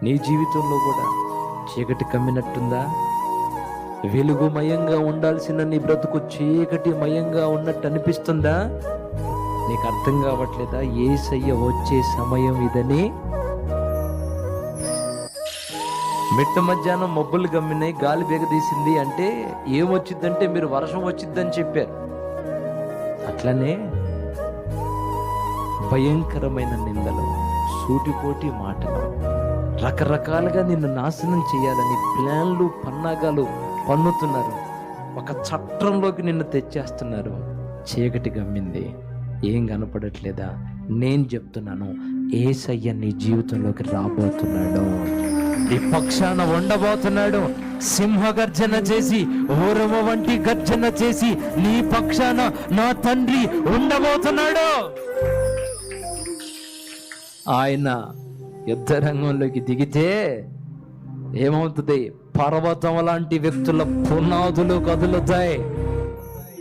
నీ జీవితంలో కూడా చీకటి కమ్మినట్టుందా? వెలుగుమయంగా ఉండాల్సిన నీ బ్రతుకు చీకటి మయంగా ఉన్నట్టు అనిపిస్తుందా? నీకు అర్థం కావట్లేదా యేసయ్య వచ్చే సమయం ఇదని? మిట్ట మధ్యాహ్నం మబ్బులు గమ్మినాయి, గాలి బెగదీసింది అంటే ఏమొచ్చిద్దంటే మీరు వర్షం వచ్చిద్దని చెప్పారు. అట్లనే భయంకరమైన నిందలు, సూటిపోటి మాటలు, రకరకాలుగా నిన్ను నాశనం చేయాలని ప్లాన్లు పన్నాగాలు పన్నుతున్నారు. ఒక చట్రంలోకి నిన్ను తెచ్చేస్తున్నారు. చీకటి గమ్మింది, ఏం కనపడట్లేదా? నేను చెప్తున్నాను, యేసయ్య నీ జీవితంలోకి రాబోతున్నాడు, నీ పక్షాన ఉండబోతున్నాడు. సింహగర్జన చేసి, ఊరమ వంటి గర్జన చేసి నీ పక్షాన నా తండ్రి ఉండబోతున్నాడు. ఆయన యుద్ధ రంగంలోకి దిగితే ఏమవుతుంది? పర్వతం లాంటి వ్యక్తుల పునాదులు కదులుతాయి.